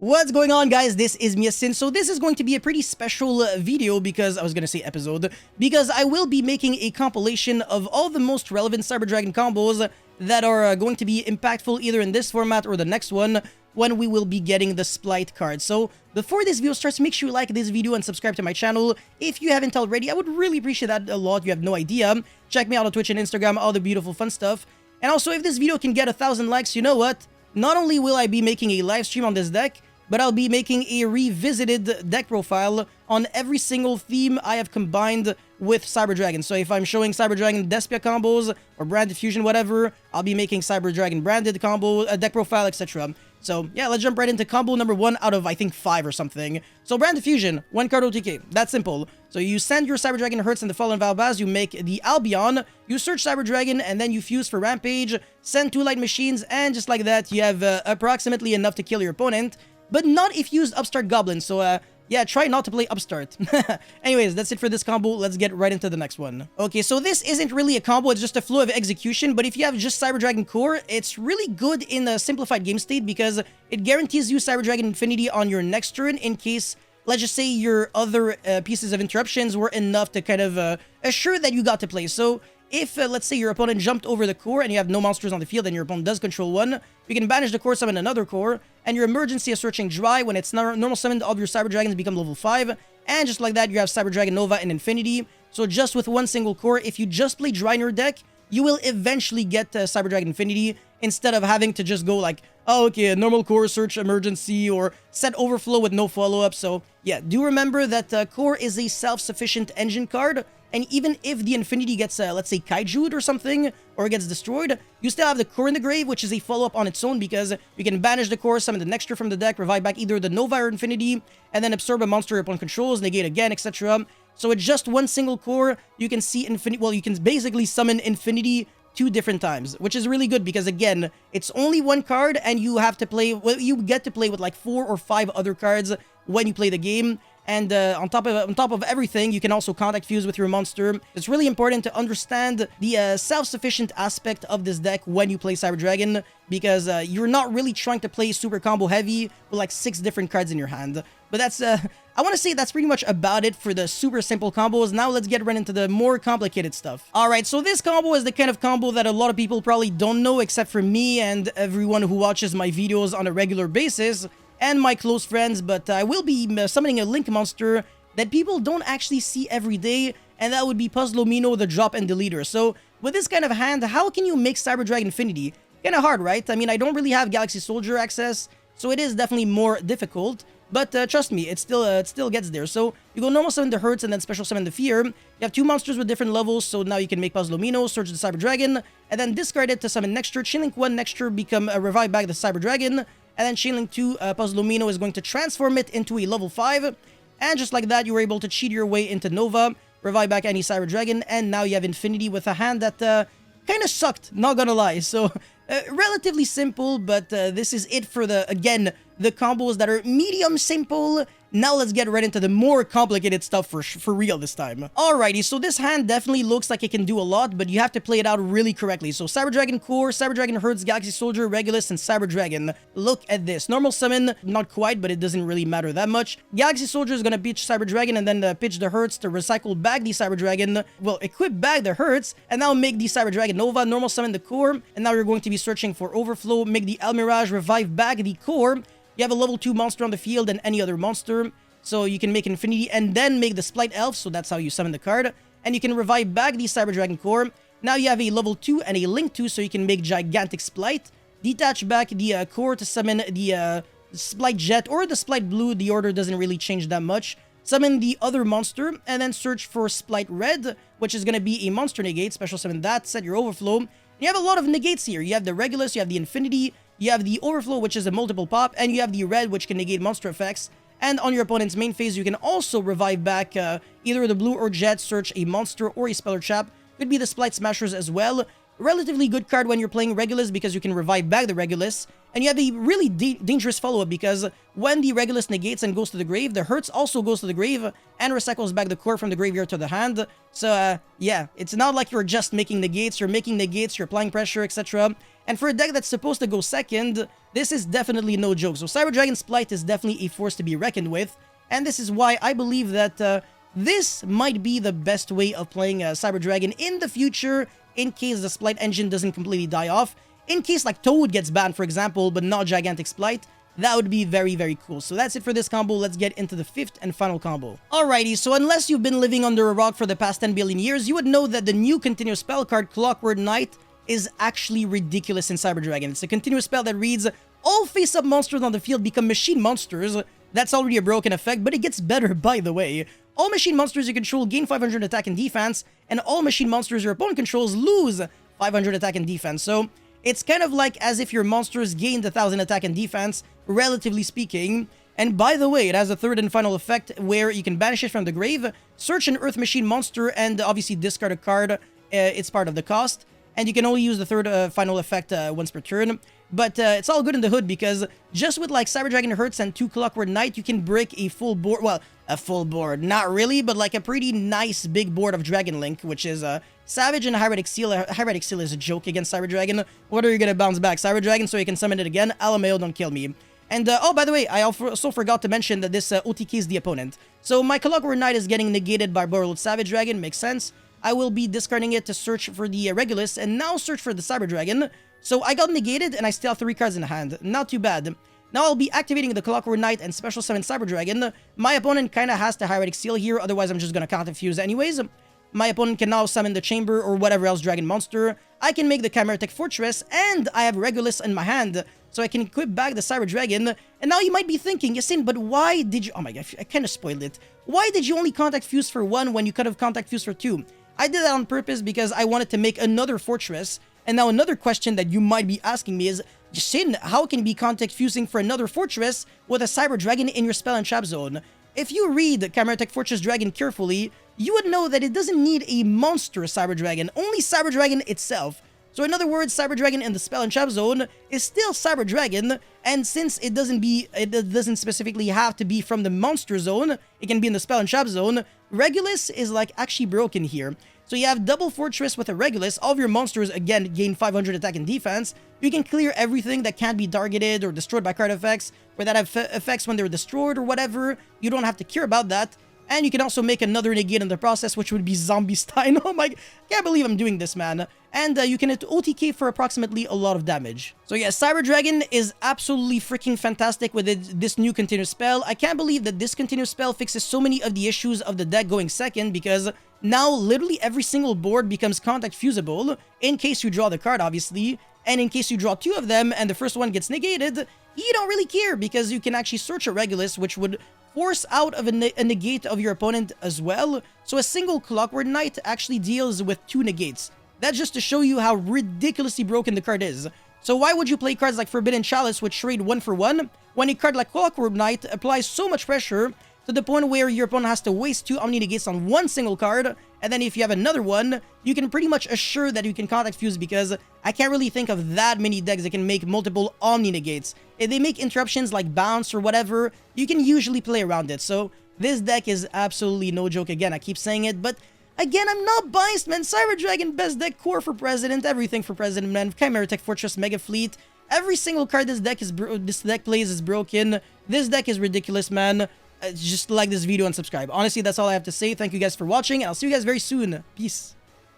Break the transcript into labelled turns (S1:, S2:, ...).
S1: What's going on, guys? This is Miasin. So this is going to be a pretty special video because I was gonna say episode, because I will be making a compilation of all the most relevant Cyber Dragon combos that are going to be impactful either in this format or the next one when we will be getting the Spright card. So before this video starts, make sure you like this video and subscribe to my channel if you haven't already. I would really appreciate that a lot. You have no idea. Check me out on Twitch and Instagram, all the beautiful fun stuff. And also, if this video can get 1,000 likes, you know what? Not only will I be making a live stream on this deck, but I'll be making a revisited deck profile on every single theme I have combined with Cyber Dragon. So if I'm showing Cyber Dragon Despia combos or Branded Fusion, whatever, I'll be making Cyber Dragon Branded combo, deck profile, etc. So yeah, let's jump right into combo number 1 out of, I think, 5 or something. So Branded Fusion, 1 card OTK. That's simple. So you send your Cyber Dragon Hertz in the Fallen Valbaz, you make the Albion, you search Cyber Dragon, and then you fuse for Rampage, send 2 Light Machines, and just like that, you have approximately enough to kill your opponent. But not if you used Upstart Goblin, so yeah, try not to play Upstart. Anyways, that's it for this combo. Let's get right into the next one. Okay, so this isn't really a combo, it's just a flow of execution, but if you have just Cyber Dragon Core, it's really good in a simplified game state because it guarantees you Cyber Dragon Infinity on your next turn in case, let's just say, your other pieces of interruptions were enough to kind of assure that you got to play. So if, let's say, your opponent jumped over the core and you have no monsters on the field and your opponent does control one, you can banish the core, summon another core, and your emergency is searching dry. When it's normal summoned, all of your Cyber Dragons become level 5, and just like that, you have Cyber Dragon Nova and Infinity. So just with one single core, if you just play dry in your deck, you will eventually get Cyber Dragon Infinity instead of having to just go like, oh, okay, a normal core, search emergency, or set overflow with no follow-up. So yeah, do remember that core is a self-sufficient engine card, and even if the Infinity gets, let's say, kaiju'd or something, or gets destroyed, you still have the core in the grave, which is a follow-up on its own, because you can banish the core, summon the next from the deck, revive back either the Nova or Infinity, and then absorb a monster upon controls, negate again, etc. So with just one single core, you can see Infinity, well, you can basically summon Infinity 2 different times, which is really good because, again, it's only one card, and you have to play, well, you get to play with like 4 or 5 other cards when you play the game. And on top of everything, you can also contact fuse with your monster. It's really important to understand the self-sufficient aspect of this deck when you play Cyber Dragon, because you're not really trying to play super combo heavy with like 6 different cards in your hand. But that's, I want to say that's pretty much about it for the super simple combos. Now let's get right into the more complicated stuff. Alright, so this combo is the kind of combo that a lot of people probably don't know, except for me and everyone who watches my videos on a regular basis, and my close friends, but I will be summoning a Link monster that people don't actually see every day, and that would be Puslomino, the drop and deleter. So with this kind of hand, how can you make Cyber Dragon Infinity? Kinda hard, right? I mean, I don't really have Galaxy Soldier access, so it is definitely more difficult, but trust me, it still gets there. So you go normal summon the Hertz and then special summon the Fear. You have 2 monsters with different levels, so now you can make Puslomino, search the Cyber Dragon, and then discard it to summon next turn. Chainlink 1 next turn become revive back the Cyber Dragon. And then Chainlink 2, Puslomino is going to transform it into a level 5. And just like that, you were able to cheat your way into Nova, revive back any Cyber Dragon, and now you have Infinity with a hand that kind of sucked, not gonna lie. So, relatively simple, but this is it for again, the combos that are medium simple. Now let's get right into the more complicated stuff for real this time. Alrighty, so this hand definitely looks like it can do a lot, but you have to play it out really correctly. So Cyber Dragon Core, Cyber Dragon Hertz, Galaxy Soldier, Regulus, and Cyber Dragon. Look at this. Normal summon, not quite, but it doesn't really matter that much. Galaxy Soldier is gonna pitch Cyber Dragon and then pitch the Hertz to recycle back the Cyber Dragon. Well, equip back the Hertz, and now make the Cyber Dragon Nova, normal summon the Core, and now you're going to be searching for Overflow, make the Almirage, revive back the Core. You have a level 2 monster on the field and any other monster. So you can make Infinity and then make the Spright Elf, so that's how you summon the card. And you can revive back the Cyber Dragon Core. Now you have a level 2 and a Link 2, so you can make Gigantic Spright. Detach back the Core to summon the Spright Jet or the Spright Blue. The order doesn't really change that much. Summon the other monster, and then search for Spright Red, which is going to be a monster negate. Special summon that, set your Overflow. You have a lot of negates here. You have the Regulus, you have the Infinity, you have the Overflow, which is a multiple pop, and you have the Red, which can negate monster effects. And on your opponent's main phase, you can also revive back either the Blue or Jet, search a monster or a Speller Trap. Could be the Spright Smashers as well. Relatively good card when you're playing Regulus because you can revive back the Regulus. And you have a really dangerous follow-up because when the Regulus negates and goes to the grave, the Hertz also goes to the grave and recycles back the core from the graveyard to the hand. So, yeah, it's not like you're just making negates, you're applying pressure, etc. And for a deck that's supposed to go second, this is definitely no joke. So Cyber Dragon Spright is definitely a force to be reckoned with. And this is why I believe that this might be the best way of playing Cyber Dragon in the future, in case the Spright engine doesn't completely die off. In case like Toad gets banned, for example, but not Gigantic Spright, that would be very, very cool. So that's it for this combo. Let's get into the 5th and final combo. Alrighty, so unless you've been living under a rock for the past 10 billion years, you would know that the new continuous spell card, Clockwork Knight, is actually ridiculous in Cyber Dragon. It's a continuous spell that reads, all face-up monsters on the field become machine monsters. That's already a broken effect, but it gets better, by the way. All machine monsters you control gain 500 attack and defense, and all machine monsters your opponent controls lose 500 attack and defense. So it's kind of like as if your monsters gained 1000 attack and defense, relatively speaking. And by the way, it has a 3rd and final effect where you can banish it from the grave, search an Earth Machine monster, and obviously discard a card. It's part of the cost. And you can only use the 3rd final effect once per turn. But it's all good in the hood because just with like Cyber Dragon Hertz and 2 Clockwork Knight, you can break a full board. Well, a full board. Not really, but like a pretty nice big board of Dragon Link, which is Savage and Hieratic Seal. Hieratic Seal is a joke against Cyber Dragon. What are you going to bounce back? Cyber Dragon so you can summon it again? Alameo, don't kill me. And, oh, by the way, I also forgot to mention that this OTK is the opponent. So my Clockwork Knight is getting negated by Borrowed Savage Dragon. Makes sense. I will be discarding it to search for the Regulus and now search for the Cyber Dragon. So I got negated and I still have 3 cards in hand. Not too bad. Now I'll be activating the Clockwork Knight and Special Summon Cyber Dragon. My opponent kind of has to Hieratic Seal here, otherwise I'm just going to Counter Fuse anyways. My opponent can now summon the Chamber or whatever else Dragon Monster. I can make the Chimeritic Fortress, and I have Regulus in my hand, so I can equip back the Cyber Dragon. And now you might be thinking, Yasin, but why did you... Oh my god, I kind of spoiled it. Why did you only Contact Fuse for 1 when you could have Contact Fuse for 2? I did that on purpose because I wanted to make another Fortress. And now another question that you might be asking me is, Yasin, how can you be Contact Fusing for another Fortress with a Cyber Dragon in your Spell and Trap Zone? If you read Chimeritic Fortress Dragon carefully, you would know that it doesn't need a monster Cyber Dragon, only Cyber Dragon itself. So in other words, Cyber Dragon in the Spell and Trap Zone is still Cyber Dragon, and since it doesn't specifically have to be from the Monster Zone, it can be in the Spell and Trap Zone, Regulus is like actually broken here. So you have double Fortress with a Regulus, all of your monsters again gain 500 attack and defense. You can clear everything that can't be targeted or destroyed by card effects, or that have effects when they're destroyed or whatever. You don't have to care about that. And you can also make another negate in the process, which would be Zombie Stein. Oh my, can't believe I'm doing this, man. And you can hit OTK for approximately a lot of damage. So yeah, Cyber Dragon is absolutely freaking fantastic with this new continuous spell. I can't believe that this continuous spell fixes so many of the issues of the deck going second, because now literally every single board becomes Contact Fusible, in case you draw the card, obviously. And in case you draw 2 of them and the first one gets negated, you don't really care, because you can actually search a Regulus, which would force out of a negate of your opponent as well. So a single Clockwork Knight actually deals with 2 negates. That's just to show you how ridiculously broken the card is. So why would you play cards like Forbidden Chalice, which trade 1 for 1, when a card like Clockwork Knight applies so much pressure to the point where your opponent has to waste 2 Omni Negates on 1 single card, and then if you have another one, you can pretty much assure that you can Contact Fuse, because I can't really think of that many decks that can make multiple Omni Negates. If they make interruptions like Bounce or whatever, you can usually play around it. So this deck is absolutely no joke. Again, I keep saying it, but again, I'm not biased, man. Cyber Dragon, best deck, core for President, everything for President, man. Chimeritic Fortress, Mega Fleet. Every single card this deck plays is broken. This deck is ridiculous, man. Just like this video and subscribe. Honestly, that's all I have to say. Thank you guys for watching, and I'll see you guys very soon. Peace.